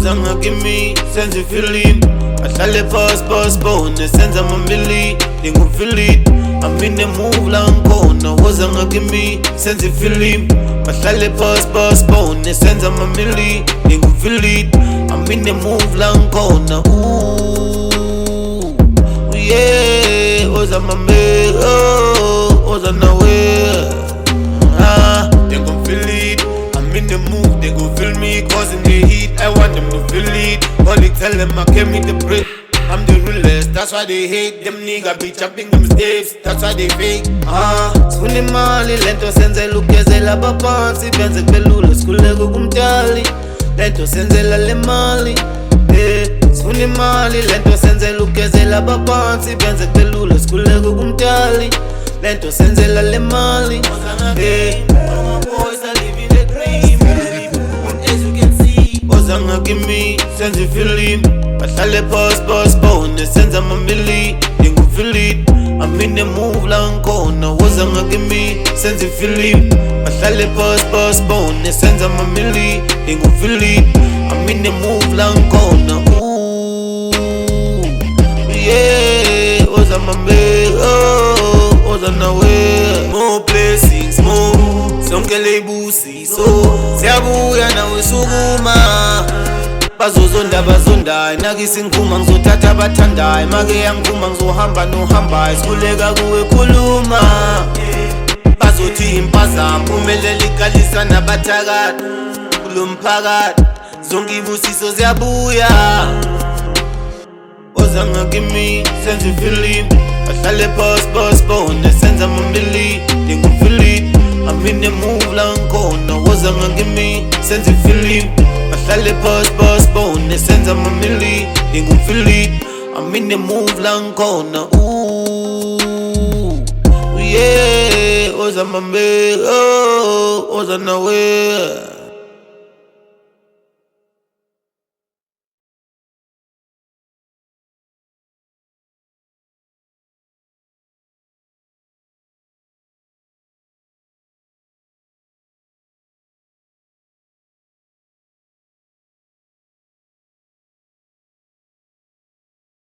ozanga kimi senze feeling ahlale postpone senza mamili ngingufeel it I'm in the move la ngikhona ozanga kimi senze feeling ahlale postpone senza mamili ngingufeel it I'm in the move la ngikhona yeah ozama me oza nawe they gon' feel it I'm in the move they gon' feel me causing the heat I want them to feel it only tell them I came with the brick I'm the realest that's why they hate them nigga be jumping them steps that's why they fake sifuna imali lento senzela ukugezela abaphansi benze kubelula sikhuleke kumtali lento senzela le mali sifuna imali lento senzela ukugezela abaphansi benze kubelula sikhuleke kumtali lento senzela le mali ozanga kimi senze feeling ahlale postpone senza mamili ngingufeel it I'm in the move la ngikhona ozanga kimi senze feeling ahlale postpone senza mamili ngingufeel it I'm in the move la ngikhona yeah ozama me oza nawe more blessings more sonke lebusiso siyabuya nawe sukuma bazondayo nakisi ngikhuma ngizothatha abathandayo make yangikhuma ngizohamba nohambayo sikhuleka kuwe khuluma bazothi impazamo phumelela ikalisa nabathakathi kulo mphakathi zonke ibusiso ziyabuya ozanga kimi senze feeling ahlale postpone senza mamili ngingufeel it I'm in the move la ngikhona ozanga kimi senze feeling ahlale postpone senza mamili ngingufeel it I'm in the move la ngikhona yeah ozama me oza nawe